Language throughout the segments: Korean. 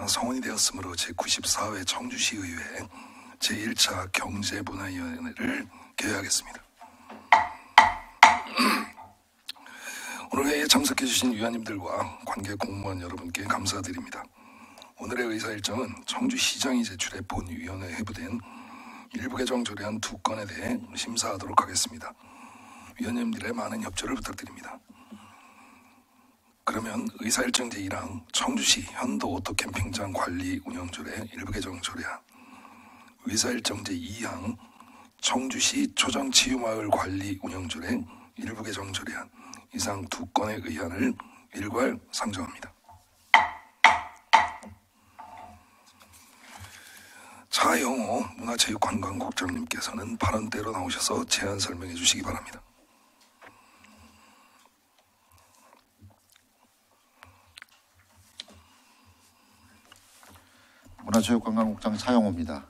성원이 되었으므로 제94회 청주시 의회 제1차 경제문화위원회를 개회하겠습니다. 오늘 회의에 참석해 주신 위원님들과 관계 공무원 여러분께 감사드립니다. 오늘의 의사 일정은 청주시장이 제출해 본위원회에 회부된 일부 개정 조례안 2건에 대해 심사하도록 하겠습니다. 위원님들의 많은 협조를 부탁드립니다. 그러면 의사 일정 제1항 청주시 현도 오토 캠핑장 관리 운영 조례 일부 개정 조례안, 의사 일정 제2항 청주시 초정 치유마을 관리 운영 조례 일부 개정 조례안 이상 2건의 의안을 일괄 상정합니다. 차영호 문화체육관광국장님께서는 발언대로 나오셔서 제안 설명해 주시기 바랍니다. 문화체육관광국장 차영호입니다.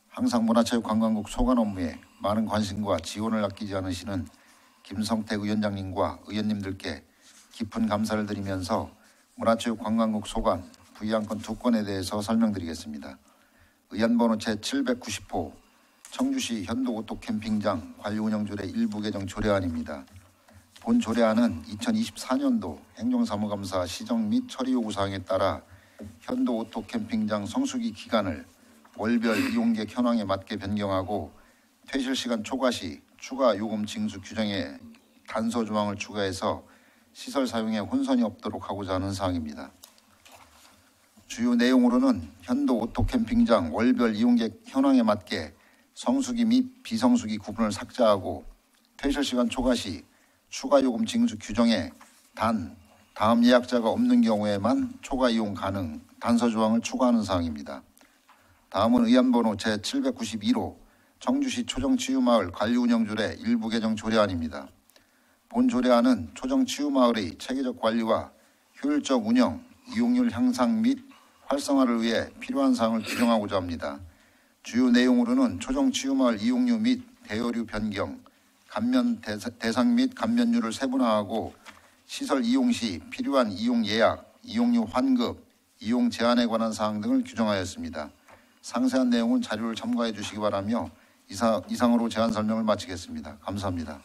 항상 문화체육관광국 소관 업무에 많은 관심과 지원을 아끼지 않으시는 김성택 위원장님과 의원님들께 깊은 감사를 드리면서 문화체육관광국 소관 부의안건 2건에 대해서 설명드리겠습니다. 의안번호 제790호 청주시 현도 오토 캠핑장 관리 운영 조례 일부 개정 조례안입니다. 본 조례안은 2024년도 행정사무감사 시정 및 처리 요구 사항에 따라 현도 오토 캠핑장 성수기 기간을 월별 이용객 현황에 맞게 변경하고 퇴실 시간 초과 시 추가 요금 징수 규정에 단서 조항을 추가해서 시설 사용에 혼선이 없도록 하고자 하는 사항입니다. 주요 내용으로는 현도 오토 캠핑장 월별 이용객 현황에 맞게 성수기 및 비성수기 구분을 삭제하고 퇴실 시간 초과 시 추가 요금 징수 규정에 단 다음 예약자가 없는 경우에만 초과 이용 가능 단서 조항을 추가하는 사항입니다. 다음은 의안번호 제792호 청주시 초정치유마을 관리운영조례 일부 개정 조례안입니다. 본 조례안은 초정치유마을의 체계적 관리와 효율적 운영, 이용률 향상 및 활성화를 위해 필요한 사항을 규정하고자 합니다. 주요 내용으로는 초정치유마을 이용료 및 대여료 변경, 감면 대상 및 감면율을 세분화하고 시설 이용 시 필요한 이용 예약, 이용료 환급, 이용 제한에 관한 사항 등을 규정하였습니다. 상세한 내용은 자료를 참고해 주시기 바라며 이상으로 제안 설명을 마치겠습니다. 감사합니다.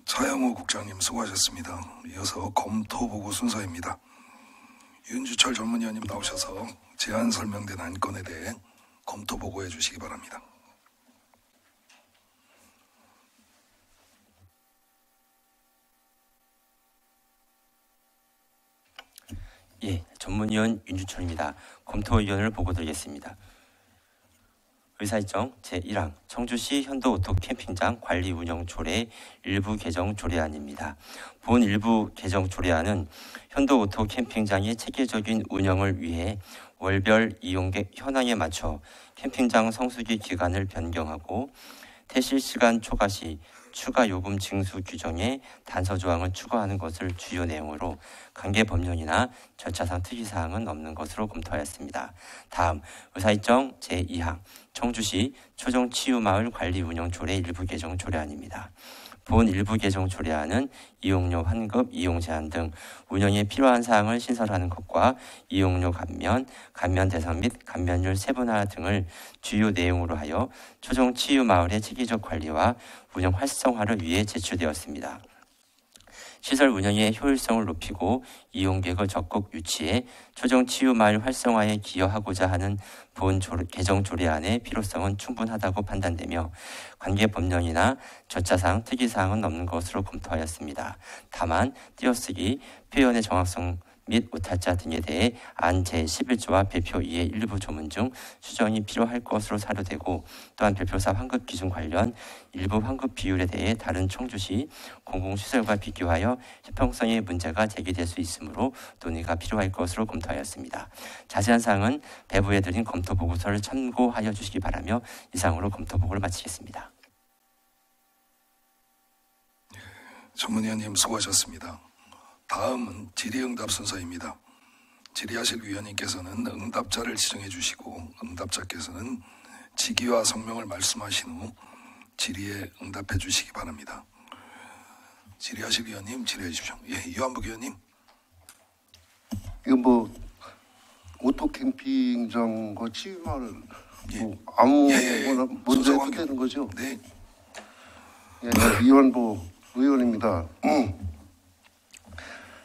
차영호 국장님 수고하셨습니다. 이어서 검토보고 순서입니다. 윤주철 전문위원님 나오셔서 제안 설명된 안건에 대해 검토보고해 주시기 바랍니다. 예, 전문위원 윤주철입니다. 검토 의견을 보고드리겠습니다. 의사일정 제1항 청주시 현도오토 캠핑장 관리 운영 조례 일부 개정 조례안입니다. 본 일부 개정 조례안은 현도오토 캠핑장의 체계적인 운영을 위해 월별 이용객 현황에 맞춰 캠핑장 성수기 기간을 변경하고 퇴실 시간 초과 시 추가 요금 징수 규정에 단서 조항을 추가하는 것을 주요 내용으로 관계 법령이나 절차상 특이사항은 없는 것으로 검토하였습니다. 다음 의사일정 제2항 청주시 초정치유마을 관리 운영 조례 일부 개정 조례안입니다. 본 일부 개정 조례안은 이용료 환급, 이용 제한 등 운영에 필요한 사항을 신설하는 것과 이용료 감면, 감면 대상 및 감면율 세분화 등을 주요 내용으로 하여 초정 치유 마을의 체계적 관리와 운영 활성화를 위해 제출되었습니다. 시설 운영의 효율성을 높이고 이용객을 적극 유치해 초정 치유 마을 활성화에 기여하고자 하는 본 개정 조례안의 필요성은 충분하다고 판단되며 관계 법령이나 절차상 특이사항은 없는 것으로 검토하였습니다. 다만 띄어쓰기, 표현의 정확성 및 오탈자 등에 대해 안 제11조와 별표 2의 일부 조문 중 수정이 필요할 것으로 사료되고 또한 별표사 환급 기준 관련 일부 환급 비율에 대해 다른 청주시 공공시설과 비교하여 형평성의 문제가 제기될 수 있으므로 논의가 필요할 것으로 검토하였습니다. 자세한 사항은 배부해 드린 검토 보고서를 참고하여 주시기 바라며 이상으로 검토 보고를 마치겠습니다. 전문위원님 수고하셨습니다. 다음은 질의응답 순서입니다. 질의하실 위원님께서는 응답자를 지정해 주시고 응답자께서는 직위와 성명을 말씀하신 후 질의에 응답해 주시기 바랍니다. 질의하실 위원님 질의해 주십시오. 예, 유한북 위원님. 이거 뭐 오토 캠핑장과 치유마을 예. 뭐 아무거나 예. 먼저 순서 해도 되는 거죠? 네. 예, 이완보 의원입니다.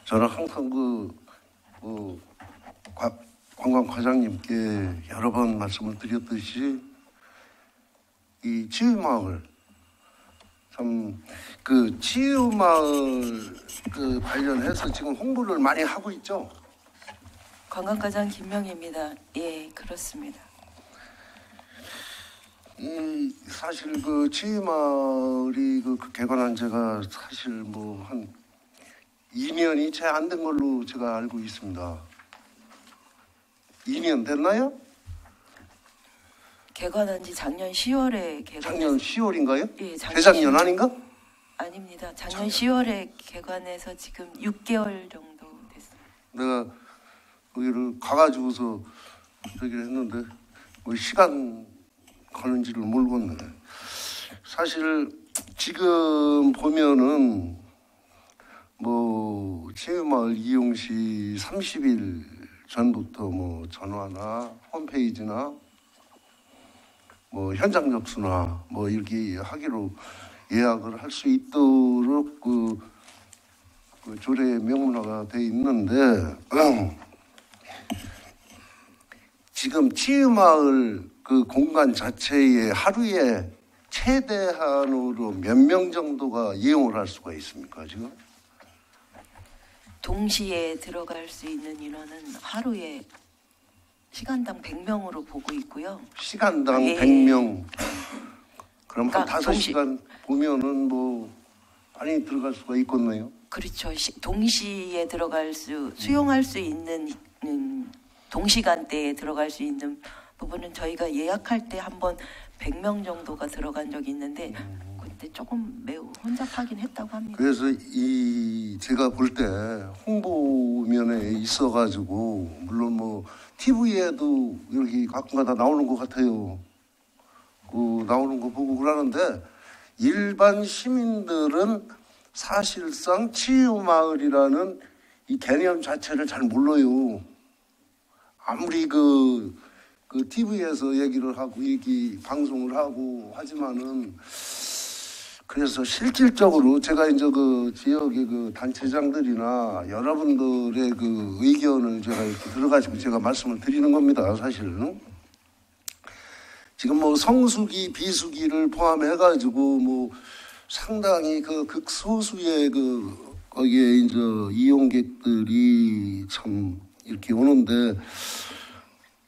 저는 항상 관광과장님께 여러 번 말씀을 드렸듯이 이 치유마을 참 그 치유마을 그 관련해서 지금 홍보를 많이 하고 있죠. 관광과장 김명희입니다. 예, 그렇습니다. 이 사실 그 치유마을이 그 개관한 지가 사실 뭐 한 2년이 채 안 된 걸로 제가 알고 있습니다. 2년 됐나요? 개관한 지 작년 10월에 작년 10월인가요? 예, 재작년 아닌가? 아닙니다. 작년 10월에 개관해서 지금 6개월 정도 됐습니다. 내가 거기를 가가지고서 저기를 했는데 뭐 시간 가는지를 모르겠네. 사실 지금 보면은 뭐 치유마을 이용 시 30일 전부터 뭐 전화나 홈페이지나 뭐 현장 접수나 뭐 이렇게 하기로 예약을 할 수 있도록 그 조례 명문화가 돼 있는데 지금 치유마을 그 공간 자체에 하루에 최대한으로 몇 명 정도가 이용을 할 수가 있습니까 지금? 동시에 들어갈 수 있는 인원은 하루에 시간당 100명으로 보고 있고요. 시간당 예. 100명. 그럼 한 그러니까 5시간 보면은 뭐 많이 들어갈 수가 있겠네요. 그렇죠. 동시에 수용할 수 있는 동시간대에 들어갈 수 있는 부분은 저희가 예약할 때 한번 100명 정도가 들어간 적이 있는데 그때 조금 매우 혼잡하긴 했다고 합니다. 그래서 제가 볼 때 홍보면에 있어가지고 물론 뭐 TV에도 이렇게 가끔가다 나오는 것 같아요. 그 나오는 거 보고 그러는데 일반 시민들은 사실상 치유마을이라는 이 개념 자체를 잘 몰라요. 아무리 그 TV에서 얘기를 하고 방송을 하고 하지만은 그래서 실질적으로 제가 이제 그 지역의 그 단체장들이나 여러분들의 그 의견을 제가 이렇게 들어가지고 제가 말씀을 드리는 겁니다. 사실은 지금 뭐 성수기, 비수기를 포함해가지고 뭐 상당히 그 극소수의 거기에 이제 이용객들이 참 이렇게 오는데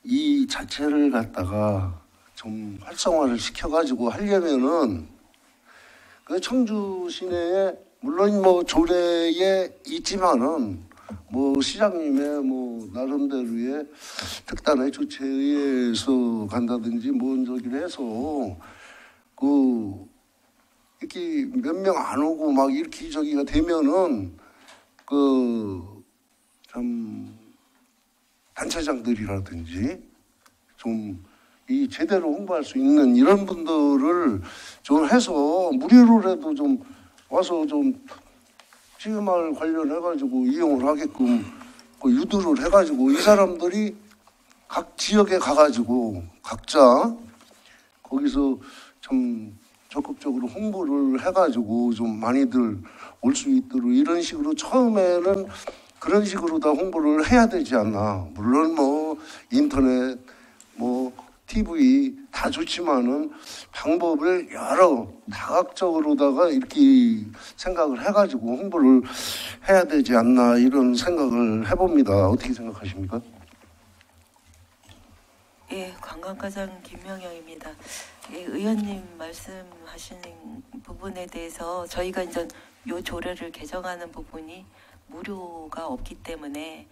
이 자체를 갖다가 좀 활성화를 시켜가지고 하려면은 그 청주 시내에 물론 뭐 조례에 있지만은 뭐 시장님의 뭐 나름대로의 특단의 조치에 의해서 간다든지 뭔 저기를 해서 이렇게 몇 명 안 오고 막 이렇게 저기가 되면은 참 단체장들이라든지 좀 이 제대로 홍보할 수 있는 이런 분들을 좀 해서 무료로라도 좀 와서 좀 치유마을 관련해가지고 이용을 하게끔 유도를 해가지고 이 사람들이 각 지역에 가가지고 각자 거기서 좀 적극적으로 홍보를 해가지고 좀 많이들 올 수 있도록 이런 식으로 처음에는 그런 식으로 다 홍보를 해야 되지 않나. 물론 뭐 인터넷 뭐 TV 다 좋지만은 방법을 여러 다각적으로다가 이렇게 생각을 해가지고 홍보를 해야 되지 않나 이런 생각을 해봅니다. 어떻게 생각하십니까? 예, 관광과장 김명영입니다. 예, 의원님 말씀하시는 부분에 대해서 저희가 이제 요 조례를 개정하는 부분이 무료가 없기 때문에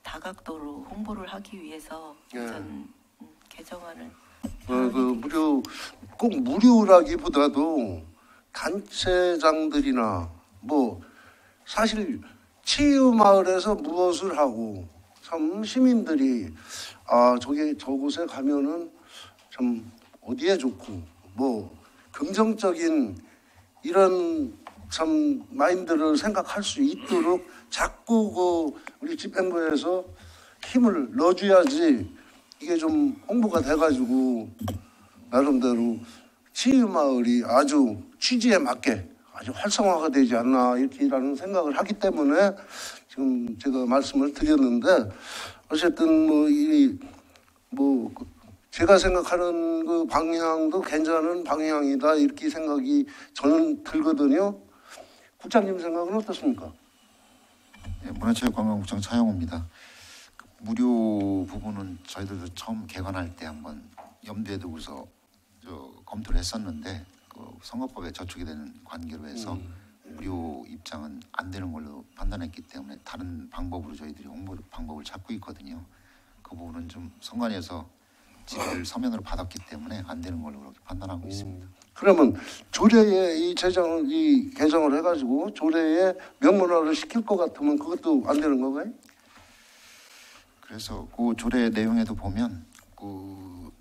다각도로 홍보를 하기 위해서 우선 개정안을 꼭 무료라기보다도 단체장들이나 뭐 사실 치유마을에서 무엇을 하고 참 시민들이 저곳에 가면은 참 어디에 좋고 뭐 긍정적인 이런 참 마인드를 생각할 수 있도록 자꾸 우리 집행부에서 힘을 넣어줘야지 이게 좀 홍보가 돼가지고 나름대로 치유마을이 아주 취지에 맞게 아주 활성화가 되지 않나 이렇게라는 생각을 하기 때문에 지금 제가 말씀을 드렸는데 어쨌든 제가 생각하는 그 방향도 괜찮은 방향이다 이렇게 생각이 저는 들거든요. 국장님 생각은 어떻습니까? 네, 문화체육관광국장 차영호입니다. 무료 부분은 저희들도 처음 개관할 때 한번 염두에 두고서 검토를 했었는데 그 선거법에 저촉이 되는 관계로 해서 무료 입장은 안 되는 걸로 판단했기 때문에 다른 방법으로 저희들이 홍보 방법을 찾고 있거든요. 그 부분은 좀 선관위에서 지시를 서면으로 받았기 때문에 안 되는 걸로 그렇게 판단하고 있습니다. 그러면 조례에 이 개정을 해가지고 조례에 명문화를 시킬 것 같으면 그것도 안 되는 건가요? 그래서 그 조례 내용에도 보면 그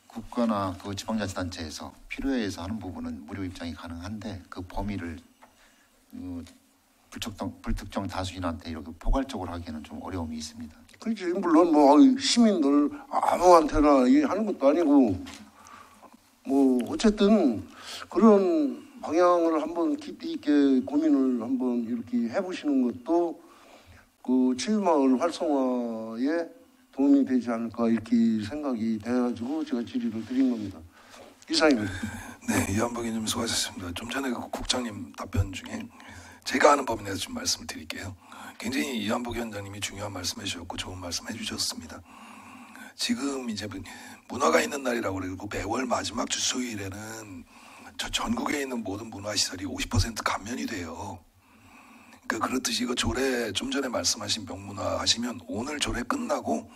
국가나 그 지방자치단체에서 필요에 의해서 하는 부분은 무료 입장이 가능한데 그 범위를 불특정 다수인한테 이렇게 포괄적으로 하기에는 좀 어려움이 있습니다. 그렇지. 물론 시민들 아무한테나 하는 것도 아니고 어쨌든 그런 방향을 한번 깊이 있게 고민을 한번 이렇게 해보시는 것도 그 치유마을 활성화에 도움이 되지 않을까 이렇게 생각이 돼가지고 제가 질의를 드린 겁니다. 이상입니다. 네, 이한복 의원님 수고하셨습니다. 좀 전에 그 국장님 답변 중에 제가 아는 범위 내에서 좀 말씀을 드릴게요. 굉장히 이한복 위원장님이 중요한 말씀해 주셨고 좋은 말씀 해주셨습니다. 지금 이제 문화가 있는 날이라고 그러고 매월 마지막 주 수요일에는 저 전국에 있는 모든 문화시설이 50% 감면이 돼요. 그렇듯이 이거 조례 좀 전에 말씀하신 명문화 하시면 오늘 조례 끝나고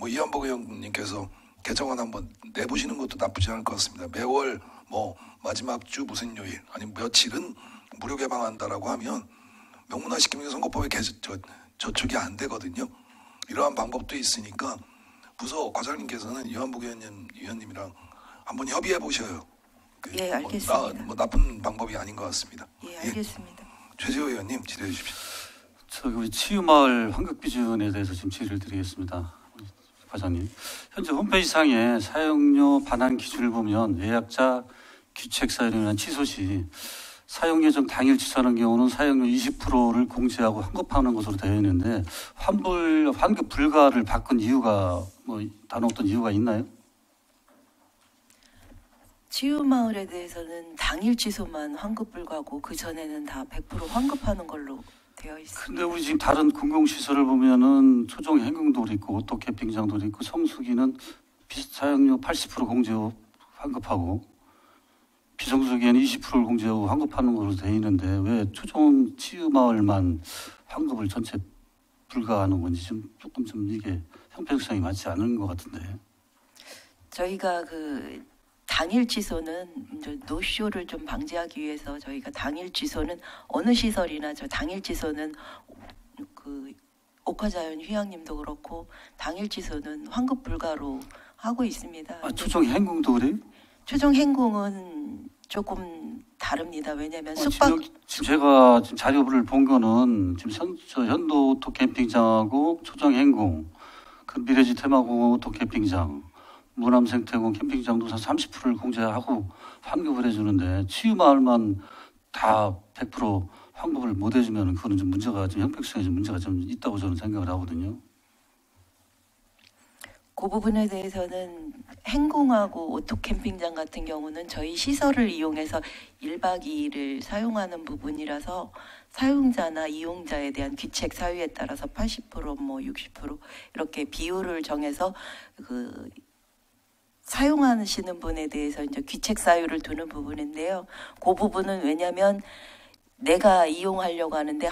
이한복 의원님께서 개정안 한번 내보시는 것도 나쁘지 않을 것 같습니다. 매월 마지막 주 무슨 요일 아니면 며칠은 무료 개방한다라고 하면 명문화 시키면 선거법에 저촉이 안 되거든요. 이러한 방법도 있으니까 부서 과장님께서는 이한복 의원님이랑 한번 협의해 보셔요. 예, 알겠습니다. 나쁜 방법이 아닌 것 같습니다. 예, 알겠습니다. 최재호 의원님 질의해 주십시오. 우리 치유마을 환급 기준에 대해서 지금 질의를 드리겠습니다. 과장님, 현재 홈페이지상에 사용료 반환 기준을 보면 예약자 귀책 사유로 인한 취소 시 사용 예정 당일 취소하는 경우는 사용료 20%를 공제하고 환급하는 것으로 되어 있는데 환급 불가를 바꾼 이유가 다른 어떤 이유가 있나요? 치유마을에 대해서는 당일 취소만 환급 불가고 그 전에는 다 100% 환급하는 걸로 되어 있습니다. 근데 우리 지금 다른 공공시설을 보면은 초정 행궁도 있고 오토 캠핑장도 있고 성수기는 사용료 80% 공제후 환급하고 비성수기에는 20%를 공제하고 환급하는 걸로 되어 있는데 왜 초정 치유마을만 환급을 전체 불가하는 건지 조금 이게 형평성이 맞지 않은 것 같은데. 저희가 그 당일 취소는 이제 노쇼를 좀 방지하기 위해서 저희가 당일 취소는 어느 시설이나 당일 취소는 그 옥화자연 휴양림도 그렇고 당일 취소는 환급 불가로 하고 있습니다. 초정 행궁도 그래요? 초정 행궁은 조금 다릅니다. 왜냐하면 숙박 지금 제가 지금 자료를 본 거는 지금 현도 오토 캠핑장하고 초정 행궁, 그 미래지 테마공 오토 캠핑장, 무남 생태공 캠핑장도 30%를 공제하고 환급을 해주는데 치유마을만 다 100% 환급을 못 해주면 그거는 좀 형평성에 좀 문제가 좀 있다고 저는 생각을 하거든요. 그 부분에 대해서는 행궁하고 오토 캠핑장 같은 경우는 저희 시설을 이용해서 1박 2일을 사용하는 부분이라서 사용자나 이용자에 대한 귀책 사유에 따라서 80% 60% 이렇게 비율을 정해서 그 사용하시는 분에 대해서 이제 귀책 사유를 두는 부분인데요. 그 부분은 왜냐하면 내가 이용하려고 하는데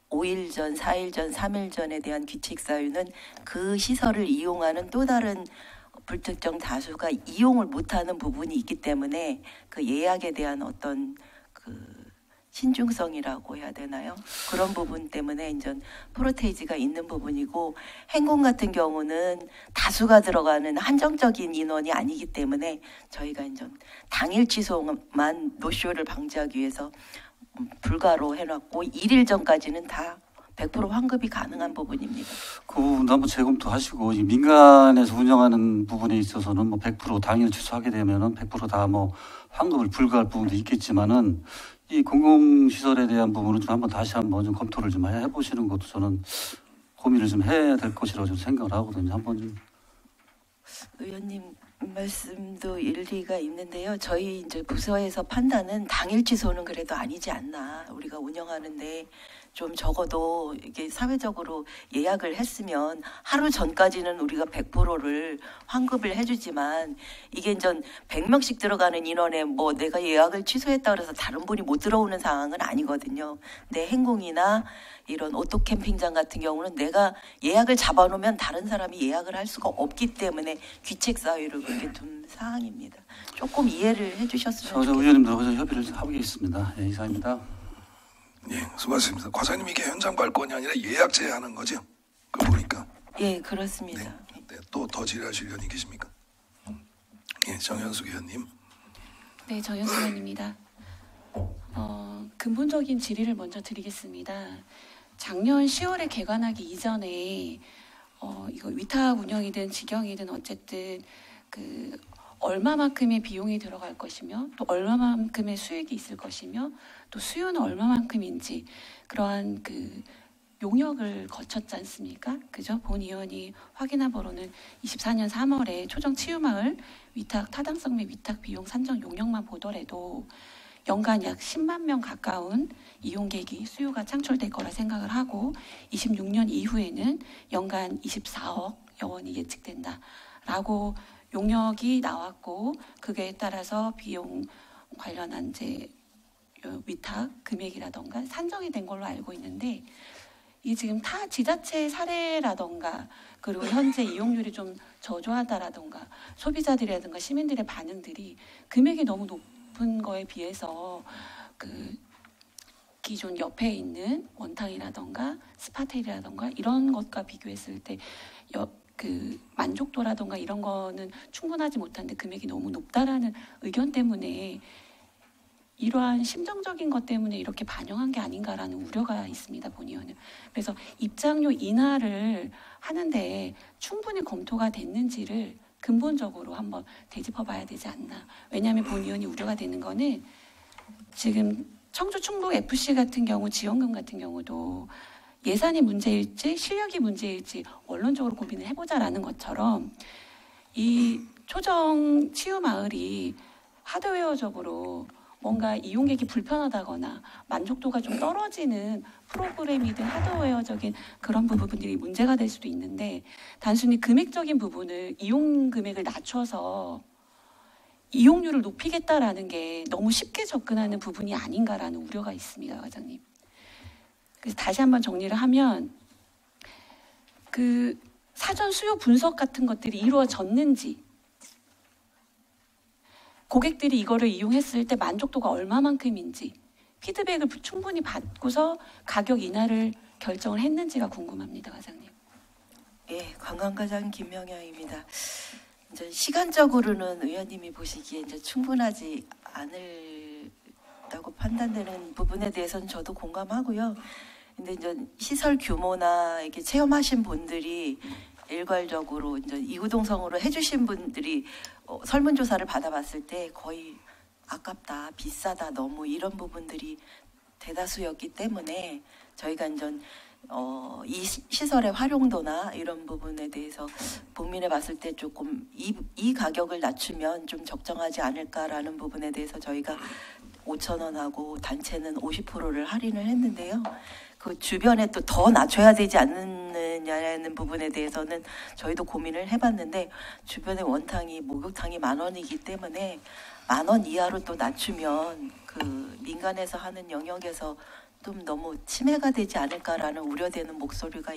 5일 전, 4일 전, 3일 전에 대한 귀책 사유는 그 시설을 이용하는 또 다른 불특정 다수가 이용을 못하는 부분이 있기 때문에 그 예약에 대한 어떤 그 신중성이라고 해야 되나요? 그런 부분 때문에 이제 프로테이지가 있는 부분이고, 행궁 같은 경우는 다수가 들어가는 한정적인 인원이 아니기 때문에 저희가 이제 당일 취소만 노쇼를 방지하기 위해서 불가로 해놨고 1일 전까지는 다 100% 환급이 가능한 부분입니다. 그 부분도 한번 재검토하시고, 이 민간에서 운영하는 부분에 있어서는 뭐 100% 당일 취소하게 되면은 100% 다 뭐 환급을 불가할 부분도 있겠지만은, 이 공공시설에 대한 부분은 좀 한번 다시 한번 좀 검토를 좀 해보시는 것도 저는 고민을 좀 해야 될 것이라고 좀 생각을 하거든요. 한번 좀. 의원님 말씀도 일리가 있는데요. 저희 이제 부서에서 판단은 당일 취소는 그래도 아니지 않나. 우리가 운영하는데 좀 적어도 이게 사회적으로 예약을 했으면 하루 전까지는 우리가 100%를 환급을 해주지만, 이게 전 100명씩 들어가는 인원에 뭐 내가 예약을 취소했다 그래서 다른 분이 못 들어오는 상황은 아니거든요. 근데 행궁이나 이런 오토 캠핑장 같은 경우는 내가 예약을 잡아놓으면 다른 사람이 예약을 할 수가 없기 때문에 귀책 사유를 그렇게 둔 사항입니다. 조금 이해를 해주셨으면 좋겠습니다. 의원님들하고 협의를 하겠습니다. 예, 이상입니다. 예, 수고하셨습니다. 과장님, 이게 현장 발권이 아니라 예약 제한하는 거죠? 그 보니까. 예, 그렇습니다. 네, 또 더 질의하실 의원이 계십니까? 예, 정현숙 의원님. 네, 정현숙 의원입니다. 근본적인 질의를 먼저 드리겠습니다. 작년 10월에 개관하기 이전에 이거 위탁 운영이든 직영이든 어쨌든 그 얼마만큼의 비용이 들어갈 것이며 또 얼마만큼의 수익이 있을 것이며 또 수요는 얼마만큼인지 그러한 그 용역을 거쳤지 않습니까? 그죠? 본 의원이 확인한 바로는 24년 3월에 초정 치유마을 위탁 타당성 및 위탁 비용 산정 용역만 보더라도 연간 약 10만 명 가까운 이용객이 수요가 창출될 거라 생각을 하고 26년 이후에는 연간 24억 여원이 예측된다라고 용역이 나왔고, 그에 따라서 비용 관련한 이제 위탁 금액이라던가 산정이 된 걸로 알고 있는데, 이 지금 타 지자체 사례라던가 그리고 현재 이용률이 좀 저조하다라던가 소비자들이라든가 시민들의 반응들이 금액이 너무 높은 거에 비해서 그 기존 옆에 있는 원탕이라던가 스파텔이라던가 이런 것과 비교했을 때 그 만족도라던가 이런 거는 충분하지 못한데 금액이 너무 높다라는 의견 때문에 이러한 심정적인 것 때문에 이렇게 반영한 게 아닌가라는 우려가 있습니다, 본 의원은. 그래서 입장료 인하를 하는데 충분히 검토가 됐는지를 근본적으로 한번 되짚어 봐야 되지 않나. 왜냐하면 본 의원이 우려가 되는 거는 지금 청주 충북 FC 같은 경우 지원금 같은 경우도 예산이 문제일지 실력이 문제일지 원론적으로 고민을 해보자라는 것처럼 이 초정 치유마을이 하드웨어적으로 뭔가 이용객이 불편하다거나 만족도가 좀 떨어지는 프로그램이든 하드웨어적인 그런 부분들이 문제가 될 수도 있는데, 단순히 금액적인 부분을 이용 금액을 낮춰서 이용률을 높이겠다라는 게 너무 쉽게 접근하는 부분이 아닌가라는 우려가 있습니다, 과장님. 그래서 다시 한번 정리를 하면 그 사전 수요 분석 같은 것들이 이루어졌는지, 고객들이 이거를 이용했을 때 만족도가 얼마만큼인지 피드백을 충분히 받고서 가격 인하를 결정을 했는지가 궁금합니다, 과장님. 예, 관광과장 김명영입니다. 이제 시간적으로는 의원님이 보시기에 이제 충분하지 않을다고 판단되는 부분에 대해서는 저도 공감하고요. 근데 이제 시설 규모나 이렇게 체험하신 분들이 일괄적으로 이제 이구동성으로 해주신 분들이 설문조사를 받아봤을 때 거의 아깝다, 비싸다, 너무 이런 부분들이 대다수였기 때문에 저희가 이제 이 시설의 활용도나 이런 부분에 대해서 고민해 봤을 때 조금 이 가격을 낮추면 좀 적정하지 않을까라는 부분에 대해서 저희가 5,000원하고 단체는 50%를 할인을 했는데요. 그 주변에 또 더 낮춰야 되지 않느냐는 부분에 대해서는 저희도 고민을 해봤는데, 주변에 원탕이 목욕탕이 10,000원이기 때문에 10,000원 이하로 또 낮추면 그 민간에서 하는 영역에서 좀 너무 침해가 되지 않을까라는 우려되는 목소리가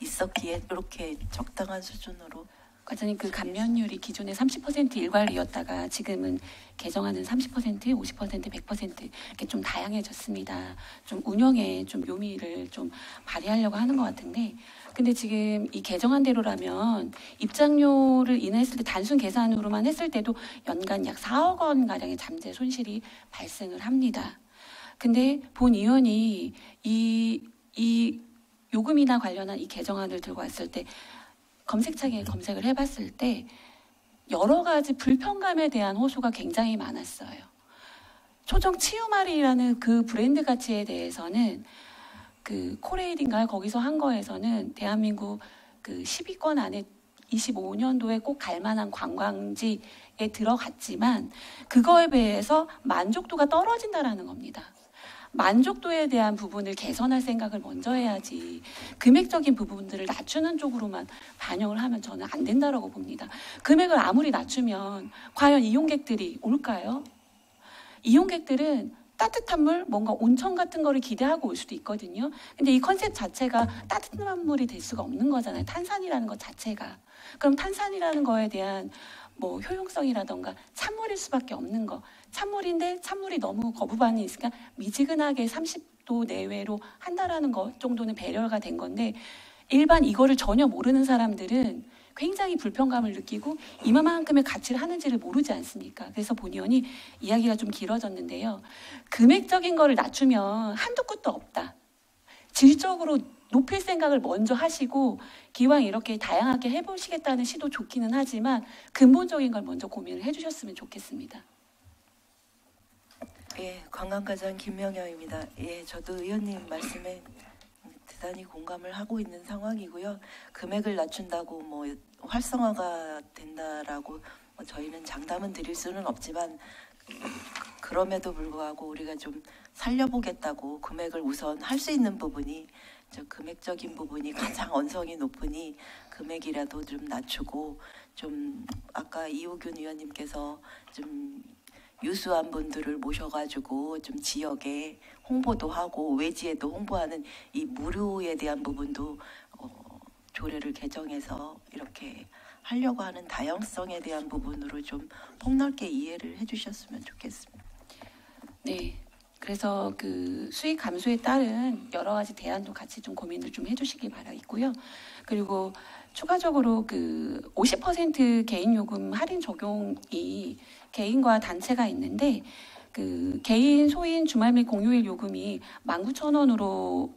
있었기에 이렇게 적당한 수준으로 과장님, 그 감면율이 기존에 30% 일괄이었다가 지금은 개정안은 30%, 50%, 100% 이렇게 좀 다양해졌습니다. 좀 운영에 좀 묘미를 좀 발휘하려고 하는 것 같은데, 근데 지금 이 개정안대로라면 입장료를 인하했을 때 단순 계산으로만 했을 때도 연간 약 4억 원 가량의 잠재 손실이 발생을 합니다. 근데 본 의원이 이 요금이나 관련한 이 개정안을 들고 왔을 때 검색창에 검색을 해봤을 때 여러 가지 불편감에 대한 호소가 굉장히 많았어요. 초정 치유말이라는 그 브랜드 가치에 대해서는 그 코레일인가요? 거기서 한 거에서는 대한민국 그 10위권 안에 25년도에 꼭 갈 만한 관광지에 들어갔지만 그거에 비해서 만족도가 떨어진다라는 겁니다. 만족도에 대한 부분을 개선할 생각을 먼저 해야지 금액적인 부분들을 낮추는 쪽으로만 반영을 하면 저는 안 된다라고 봅니다. 금액을 아무리 낮추면 과연 이용객들이 올까요? 이용객들은 따뜻한 물, 뭔가 온천 같은 거를 기대하고 올 수도 있거든요. 근데 이 컨셉 자체가 따뜻한 물이 될 수가 없는 거잖아요. 탄산이라는 것 자체가. 그럼 탄산이라는 거에 대한 뭐 효용성이라던가 찬물일 수밖에 없는 거. 찬물인데 찬물이 너무 거부반응이 있으니까 미지근하게 30도 내외로 한다라는 것 정도는 배려가 된 건데 일반 이거를 전혀 모르는 사람들은 굉장히 불편감을 느끼고 이만큼의 가치를 하는지를 모르지 않습니까? 그래서 본 의원이 이야기가 좀 길어졌는데요. 금액적인 거를 낮추면 한도 끝도 없다. 질적으로 높일 생각을 먼저 하시고 기왕 이렇게 다양하게 해보시겠다는 시도 좋기는 하지만 근본적인 걸 먼저 고민을 해주셨으면 좋겠습니다. 예, 관광과장 김명영입니다. 예, 저도 의원님 말씀에 대단히 공감을 하고 있는 상황이고요. 금액을 낮춘다고 뭐 활성화가 된다라고 저희는 장담은 드릴 수는 없지만 그럼에도 불구하고 우리가 좀 살려보겠다고 금액을 우선 할 수 있는 부분이 저 금액적인 부분이 가장 언성이 높으니 금액이라도 좀 낮추고 좀 아까 이호균 의원님께서 좀 유수한 분들을 모셔가지고 좀 지역에 홍보도 하고 외지에도 홍보하는 이 무료에 대한 부분도 조례를 개정해서 이렇게 하려고 하는 다양성에 대한 부분으로 좀 폭넓게 이해를 해주셨으면 좋겠습니다. 네. 그래서 그 수익 감소에 따른 여러 가지 대안도 같이 좀 고민을 좀 해주시기 바라겠고요. 그리고 추가적으로 그 50% 개인 요금 할인 적용이 개인과 단체가 있는데 그 개인 소인 주말 및 공휴일 요금이 19,000원으로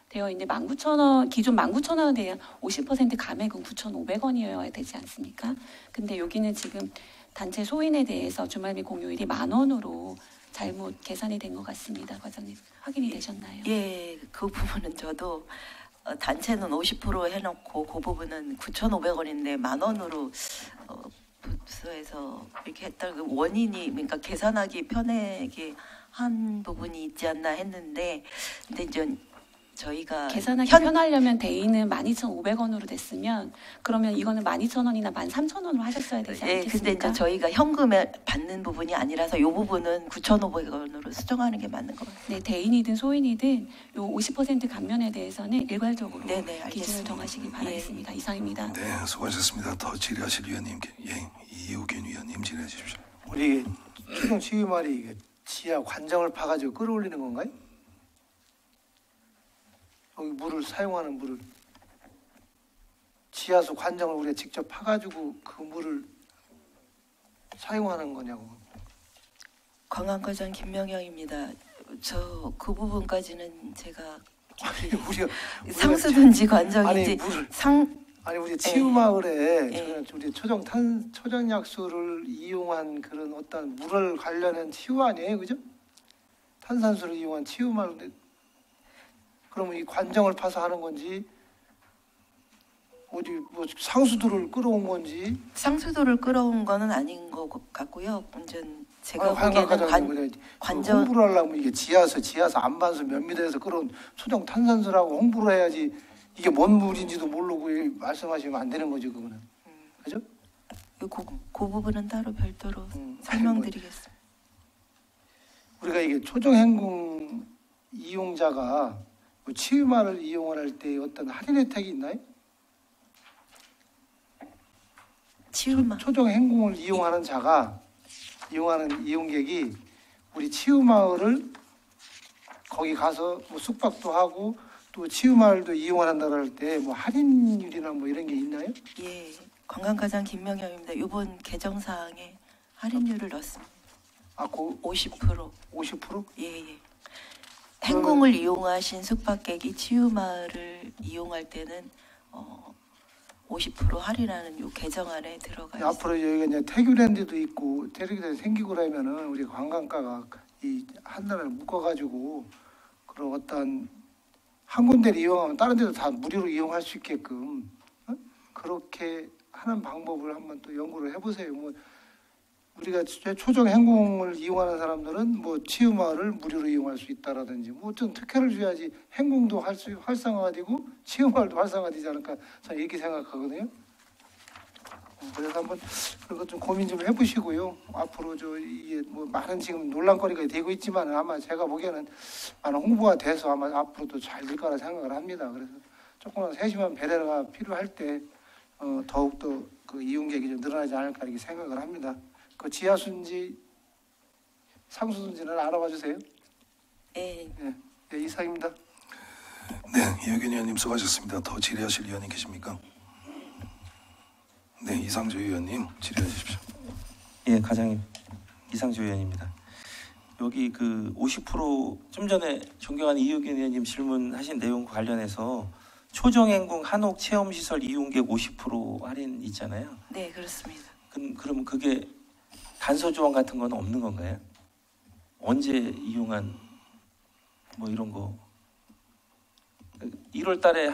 되어 있는데 19,000원 기존 19,000원에 대한 50% 감액은 9,500원이어야 되지 않습니까? 근데 여기는 지금 단체 소인에 대해서 주말 및 공휴일이 10,000원으로 잘못 계산이 된 것 같습니다. 과장님 확인이 되셨나요? 예, 그 부분은 저도 단체는 50% 해놓고 그 부분은 9,500원인데 10,000원으로 부서에서 이렇게 했던 그 원인이 그러니까 계산하기 편하게 한 부분이 있지 않나 했는데 근데 이제 저희가 계산하기 편하려면 대인은 12,500원으로 됐으면 그러면 이거는 12,000원이나 13,000원으로 하셨어야 되지 않겠습니까? 예, 근데 이제 저희가 현금에 받는 부분이 아니라서 이 부분은 9,500원으로 수정하는 게 맞는 것 같아요. 네, 대인이든 소인이든 요 50% 감면에 대해서는 일괄적으로 네네, 기준을 정하시기 바라겠습니다. 예. 이상입니다. 네, 수고하셨습니다. 더 질의하실 위원님께 이호균 위원님 질의해 주십시오. 우리 초정 치유말이 이게 지하 관정을 파가지고 끌어올리는 건가요? 여기 물을 사용하는 물을 지하수 관정을 우리가 직접 파가지고 그 물을 사용하는 거냐고. 관광과장 김명영입니다. 저 그 부분까지는 제가 우리가 상수든지 관정인지 아니 우리 치유마을에 우리 초정약수를 이용한 그런 어떤 물을 관련한 치유 아니에요, 그죠? 탄산수를 이용한 치유마을. 그러면 이 관정을 파서 하는 건지 어디 뭐 상수도를 끌어온 건지. 상수도를 끌어온 거는 아닌 것 같고요. 완전 제가 보기에는 관정 홍보를 하려면 이게 지하수 안반수 몇 미터에서 끌어온 초정 탄산수라고 홍보를 해야지. 이게 뭔 물인지도 모르고 말씀하시면 안 되는 거죠, 그거는. 그죠? 그 부분은 따로 별도로 설명드리겠습니다. 우리가 이게 초정행궁 이용자가 치유말을 이용을 할 때 어떤 할인 혜택이 있나요? 치유마. 초정 행궁을 이용하는 자가 이용하는 이용객이 우리 치유마을을 거기 가서 뭐 숙박도 하고 또 치유마을도 이용한다고 할 때 뭐 할인율이나 뭐 이런 게 있나요? 예, 관광과장 김명영입니다. 이번 개정사항에 할인율을 넣었습니다. 아, 그 50%. 50%? 예, 예. 행궁을 이용하신 숙박객이 치유마을을 이용할 때는 50% 할인하는 요 개정안에 들어가 있습니다. 앞으로 여기가 이제 태교랜드도 있고 태교랜드 생기고 그러면은 우리 관광가가 이 한 나라를 묶어가지고 그런 어떤 한 군데를 이용하면 다른 데도 다 무료로 이용할 수 있게끔 그렇게 하는 방법을 한번 또 연구를 해보세요. 뭐 우리가 초정 행궁을 이용하는 사람들은 뭐 치유마을을 무료로 이용할 수 있다라든지 뭐 어떤 특혜를 줘야지 행궁도 활성화되고 치유마을도 활성화되지 않을까 저는 이렇게 생각하거든요. 그래서 한번 그거 좀 고민 좀 해보시고요. 앞으로 이게 뭐 많은 지금 논란거리가 되고 있지만 아마 제가 보기에는 많은 홍보가 돼서 아마 앞으로도 잘 될 거라 생각을 합니다. 그래서 조금만 세심한 배려가 필요할 때 더욱더 그 이용객이 좀 늘어나지 않을까 이렇게 생각을 합니다. 그 지하수인지 상수인지는 알아봐 주세요. 예. 네, 이상입니다. 네, 이혁윤 의원님 수고하셨습니다. 더 질의하실 의원님 계십니까? 네, 이상조 의원님 질의해 주십시오. 예, 과장님 이상조 의원입니다. 여기 그 50%좀 전에 존경하는 이혁윤 의원님 질문하신 내용과 관련해서 초정행궁 한옥 체험시설 이용객 50% 할인 있잖아요. 네, 그렇습니다. 그러면 그게 단서 조항 같은 건 없는 건가요? 언제 이용한 뭐 이런 거 1월 달에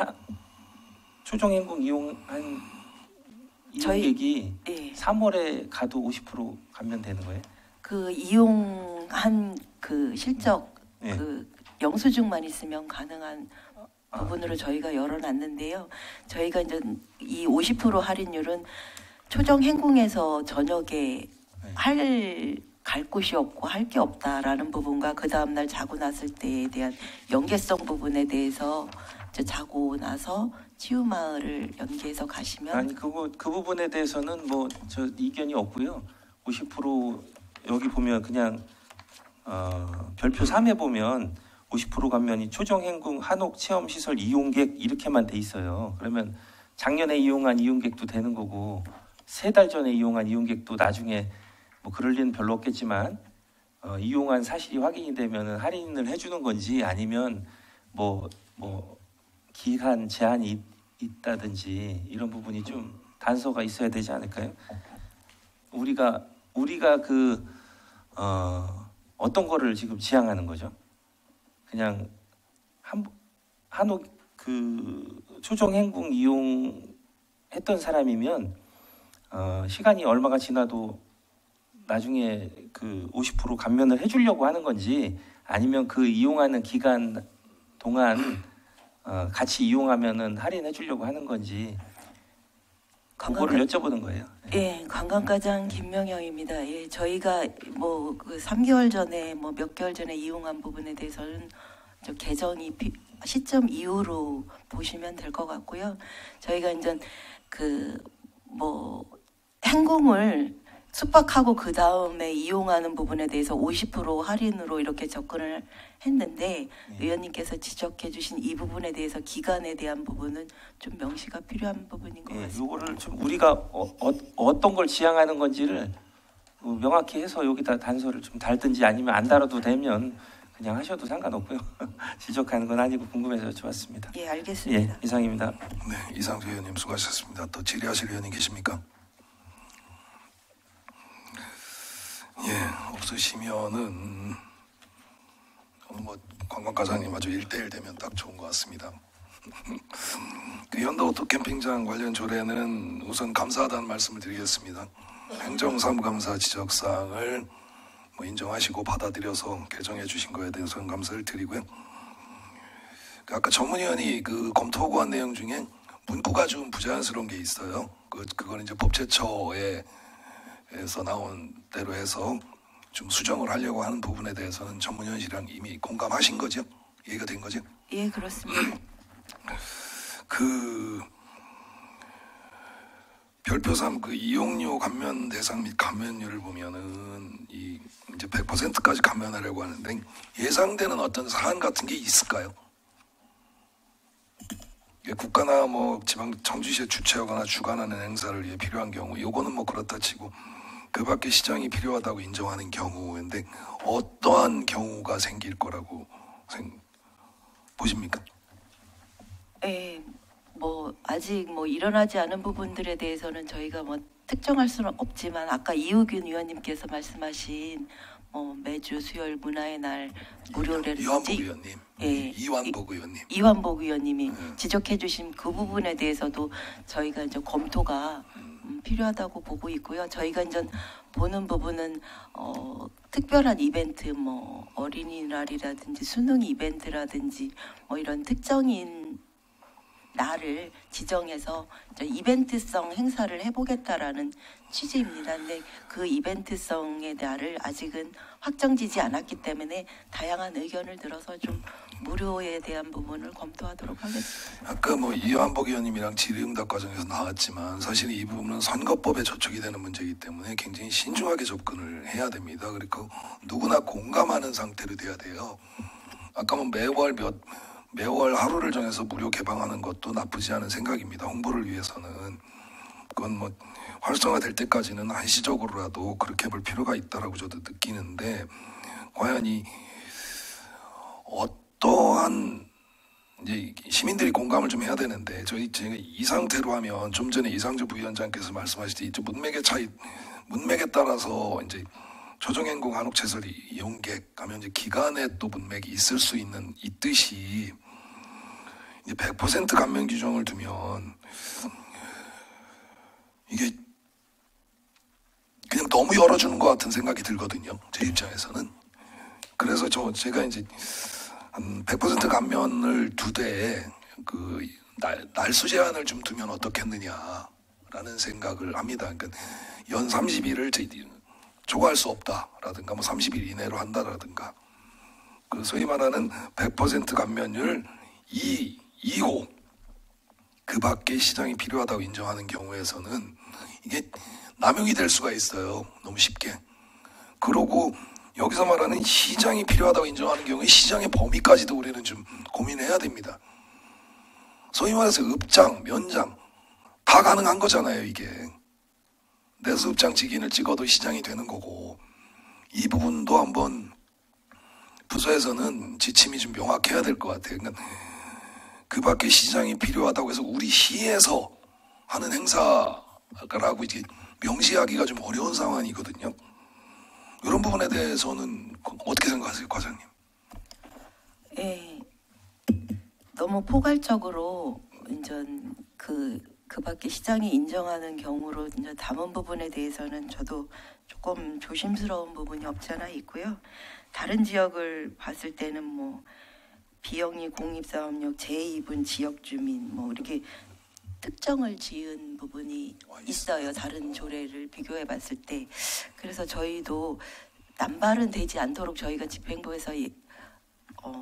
초정행궁 이용한 이용객이 예. 3월에 가도 50% 감면되는 거예요? 그 이용한 그 실적 네. 그 영수증만 있으면 가능한 부분으로 저희가 열어놨는데요. 저희가 이제 이 50% 할인율은 초정 행궁에서 저녁에 갈 곳이 없고 할 게 없다라는 부분과 그 다음 날 자고 났을 때에 대한 연계성 부분에 대해서 이제 자고 나서 치유마을을 연계해서 가시면 아니 그 부분에 대해서는 뭐 저 이견이 없고요. 50% 여기 보면 그냥 별표 3에 보면 50% 감면이 초정행궁 한옥 체험시설 이용객 이렇게만 돼 있어요. 그러면 작년에 이용한 이용객도 되는 거고 3달 전에 이용한 이용객도 나중에 뭐 그럴 리는 별로 없겠지만 이용한 사실이 확인이 되면 할인을 해주는 건지 아니면 뭐 기한 제한이 있다든지 이런 부분이 좀 단서가 있어야 되지 않을까요? 우리가 그 어떤 거를 지금 지향하는 거죠? 그냥 한옥 그 초정행궁 이용했던 사람이면 시간이 얼마가 지나도 나중에 그 50% 감면을 해주려고 하는 건지 아니면 그 이용하는 기간 동안 같이 이용하면은 할인해 주려고 하는 건지 그거를 여쭤보는 거예요. 예, 관광과장 김명영입니다. 예, 저희가 뭐 그 3개월 전에 뭐 몇 개월 전에 이용한 부분에 대해서는 저 개정이 시점 이후로 보시면 될 것 같고요. 저희가 이제 그 뭐 행궁을 숙박하고 그 다음에 이용하는 부분에 대해서 50% 할인으로 이렇게 접근을 했는데 의원님께서 지적해주신 이 부분에 대해서 기간에 대한 부분은 좀 명시가 필요한 부분인 것 같습니다. 이거를 좀 우리가 어떤 걸 지향하는 건지를 명확히 해서 여기다 단서를 좀 달든지 아니면 안 달아도 되면 그냥 하셔도 상관없고요. 지적하는 건 아니고 궁금해서 여쭤봤습니다. 예, 알겠습니다. 예, 이상입니다. 네, 이상조 의원님 수고하셨습니다. 또 질의하실 의원님 계십니까? 예, 없으시면은 오늘 뭐 관광과장님 아주 1대1 되면 딱 좋은 것 같습니다. 그 현도오토 캠핑장 관련 조례는 우선 감사하다는 말씀을 드리겠습니다. 행정사무감사 지적사항을 뭐 인정하시고 받아들여서 개정해 주신 거에 대해서는 감사를 드리고요. 아까 전문위원이 그 검토하고 한 내용 중에 문구가 좀 부자연스러운 게 있어요. 그건 이제 법제처에서 나온 대로 해서 좀 수정을 하려고 하는 부분에 대해서는 전문위원이랑 이미 공감하신 거죠? 이해가 된 거죠? 예, 그렇습니다. 그 별표 3 그 이용료 감면 대상 및 감면율을 보면은 이 이제 100%까지 감면하려고 하는데 예상되는 어떤 사안 같은 게 있을까요? 국가나 뭐 지방 청주시에 주최하거나 주관하는 행사를 위해 필요한 경우, 요거는 뭐 그렇다 치고 그 밖에 시장이 필요하다고 인정하는 경우인데 어떠한 경우가 생길 거라고 보십니까? 예, 뭐 아직 뭐 일어나지 않은 부분들에 대해서는 저희가 뭐 특정할 수는 없지만 아까 이우균 의원님께서 말씀하신 매주 수요일 문화의 날 무료라든지 이완복 의원님, 예, 이완복 의원님, 이완복 의원님이 지적해주신 그 부분에 대해서도 저희가 이제 검토가 필요하다고 보고 있고요. 저희가 이제 보는 부분은 특별한 이벤트, 뭐 어린이날이라든지 수능 이벤트라든지 뭐 이런 특정인 날을 지정해서 이벤트성 행사를 해보겠다라는 취지입니다. 근데 그 이벤트성의 날을 아직은 확정지지 않았기 때문에 다양한 의견을 들어서 좀 무료에 대한 부분을 검토하도록 하겠습니다. 아까 뭐 이완복 의원님이랑 질의응답 과정에서 나왔지만 사실 이 부분은 선거법에 저촉이 되는 문제이기 때문에 굉장히 신중하게 접근을 해야 됩니다. 그리고 누구나 공감하는 상태로 돼야 돼요. 아까 뭐 매월 하루를 정해서 무료 개방하는 것도 나쁘지 않은 생각입니다. 홍보를 위해서는. 그건 뭐 활성화될 때까지는 한시적으로라도 그렇게 해볼 필요가 있다라고 저도 느끼는데 과연 이 어떠한 이제 시민들이 공감을 좀 해야 되는데 제가 이 상태로 하면 좀 전에 이상주 부위원장께서 말씀하셨듯이 문맥에 따라서 이제 조정행궁 한옥채설이 이용객 하면 이제 기간에 또 문맥이 있을 수 있듯이 이제 100% 감면 규정을 두면 이게 그냥 너무 열어주는 것 같은 생각이 들거든요. 제 입장에서는. 그래서 제가 이제 한 100% 감면을 두되 그 날수 제한을 좀 두면 어떻겠느냐라는 생각을 합니다. 그러니까 연 30일을 초과할 수 없다라든가 뭐 30일 이내로 한다라든가 그 소위 말하는 100% 감면율 2호 그 밖에 시장이 필요하다고 인정하는 경우에서는 이게 남용이 될 수가 있어요. 너무 쉽게. 그러고 여기서 말하는 시장이 필요하다고 인정하는 경우에 시장의 범위까지도 우리는 좀 고민해야 됩니다. 소위 말해서 읍장, 면장 다 가능한 거잖아요. 이게. 내수 읍장 직인을 찍어도 시장이 되는 거고 이 부분도 한번 부서에서는 지침이 좀 명확해야 될 것 같아요. 그러니까 그 밖에 시장이 필요하다고 해서 우리 시에서 하는 행사라고 이제 명시하기가 좀 어려운 상황이거든요. 이런 부분에 대해서는 어떻게 생각하세요, 과장님? 예, 너무 포괄적으로 이제 그 밖에 시장이 인정하는 경우로 이제 담은 부분에 대해서는 저도 조금 조심스러운 부분이 없지 않아 있고요. 다른 지역을 봤을 때는 뭐 비영리 공입사업력 제2분 지역 주민 뭐 이렇게 특정을 지은 부분이 있어요. 다른 조례를 비교해 봤을 때. 그래서 저희도 남발은 되지 않도록 저희가 집행부에서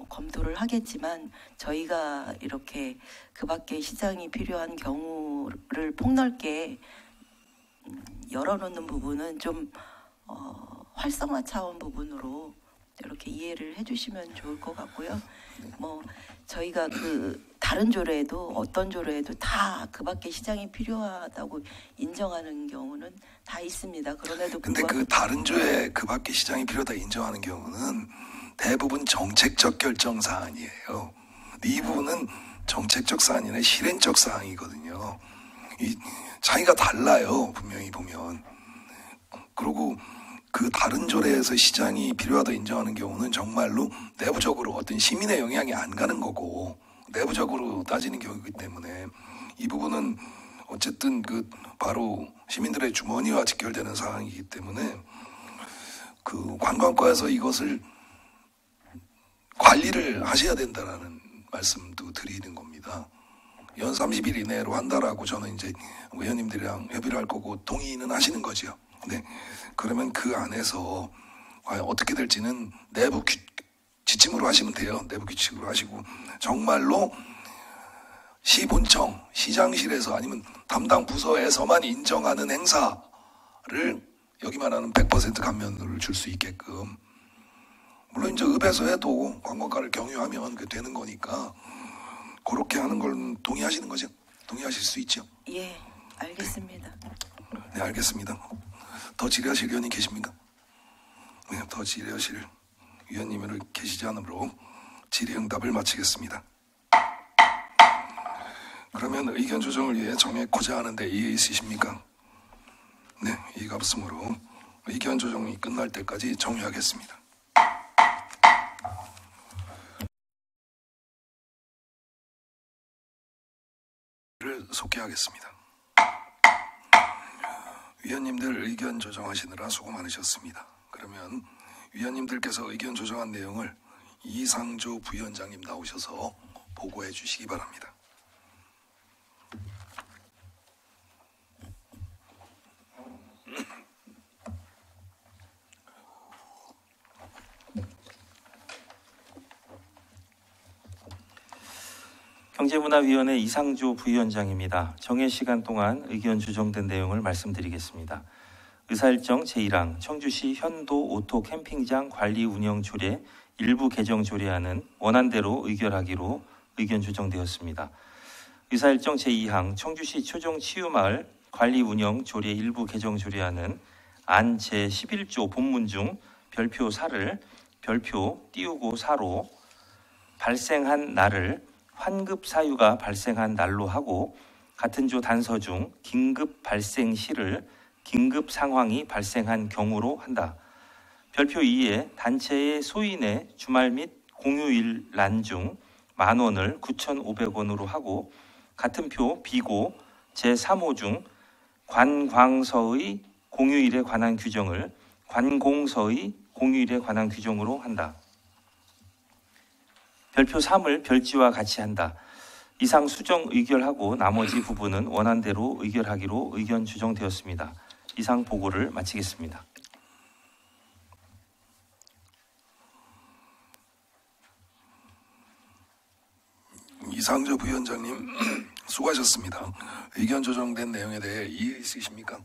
검토를 하겠지만 저희가 이렇게 그 밖에 시장이 필요한 경우를 폭넓게 열어놓는 부분은 좀 활성화 차원 부분으로 이렇게 이해를 해주시면 좋을 것 같고요. 뭐 저희가 그 다른 조례에도 어떤 조례에도 다 그 밖에 시장이 필요하다고 인정하는 경우는 다 있습니다. 그럼에도 근데 불구하고 그 다른 조에 그 밖에 시장이 필요하다 인정하는 경우는 대부분 정책적 결정 사안이에요. 이 부분은 정책적 사안이나 실행적 사항이거든요. 이 차이가 달라요. 분명히 보면. 그리고 그 다른 조례에서 시장이 필요하다 인정하는 경우는 정말로 내부적으로 어떤 시민의 영향이 안 가는 거고 내부적으로 따지는 경우이기 때문에 이 부분은 어쨌든 그 바로 시민들의 주머니와 직결되는 사항이기 때문에 그 관광과에서 이것을 관리를 하셔야 된다라는 말씀도 드리는 겁니다. 연 30일 이내로 한다라고 저는 이제 의원님들이랑 협의를 할 거고 동의는 하시는 거죠. 네. 그러면 그 안에서 과연 어떻게 될지는 내부 지침으로 하시면 돼요. 내부 규칙으로 하시고 정말로 시본청, 시장실에서 아니면 담당 부서에서만 인정하는 행사를 여기만 하는 100% 감면을 줄 수 있게끔, 물론 이제 읍에서 해도 관광가를 경유하면 그게 되는 거니까 그렇게 하는 걸 동의하시는 거죠? 동의하실 수 있죠? 예, 알겠습니다. 네, 알겠습니다. 더 질의하실 의원님 계십니까? 네, 더 질의하실 위원님을 계시지 않으므로 질의응답을 마치겠습니다. 그러면 의견 조정을 위해 정했고자 하는데 이해 있으십니까? 네, 이해가 없으므로 의견 조정이 끝날 때까지 정회하겠습니다. 를 소개하겠습니다. 위원님들 의견 조정하시느라 수고 많으셨습니다. 그러면 위원님들께서 의견 조정한 내용을 이상조 부위원장님 나오셔서 보고해 주시기 바랍니다. 경제문화위원회 이상조 부위원장입니다. 정해 시간 동안 의견 조정된 내용을 말씀드리겠습니다. 의사일정 제1항 청주시 현도 오토 캠핑장 관리 운영 조례 일부 개정 조례안은 원안대로 의결하기로 의견 조정되었습니다. 의사일정 제2항 청주시 초정 치유마을 관리 운영 조례 일부 개정 조례안은 안 제11조 본문 중 별표 4를 별표 띄우고 4로 발생한 날을 환급 사유가 발생한 날로 하고 같은 조 단서 중 긴급 발생 시를 긴급 상황이 발생한 경우로 한다. 별표 2에 단체의 소인의 주말 및 공휴일 난 중 10,000원을 9,500원으로 하고 같은 표 B고 제3호 중 관광서의 공휴일에 관한 규정을 관공서의 공휴일에 관한 규정으로 한다. 별표 3을 별지와 같이 한다. 이상 수정 의결하고 나머지 부분은 원안대로 의결하기로 의견 조정되었습니다. 이상 보고를 마치겠습니다. 이상조 부위원장님 수고하셨습니다. 의견 조정된 내용에 대해 이해 있으십니까?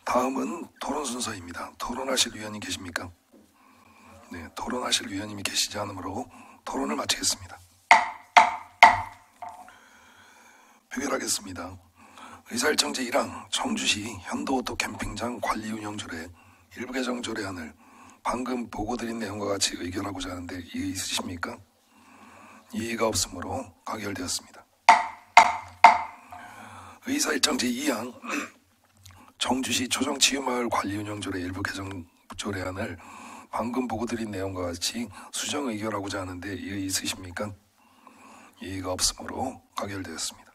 다음은 토론 순서입니다. 토론하실 위원님 계십니까? 네, 토론하실 위원님이 계시지 않으므로 토론을 마치겠습니다. 표결하겠습니다. 의사일정 제1항 청주시 현도오토 캠핑장 관리 운영 조례 일부 개정 조례안을 방금 보고드린 내용과 같이 의결하고자 하는데 이해 있으십니까? 이해가 없으므로 가결되었습니다. 의사일정 제2항 청주시 초정치유마을 관리운영조례 일부 개정 조례안을 방금 보고드린 내용과 같이 수정 의결하고자 하는데 이해 있으십니까? 이해가 없으므로 가결되었습니다.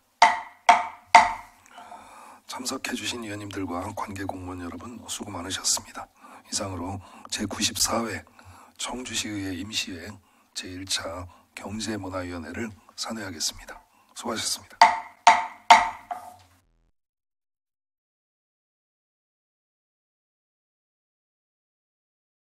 참석해주신 위원님들과 관계 공무원 여러분 수고 많으셨습니다. 이상으로 제94회 청주시의회 임시회 제1차 경제문화위원회를 산회하겠습니다. 수고하셨습니다.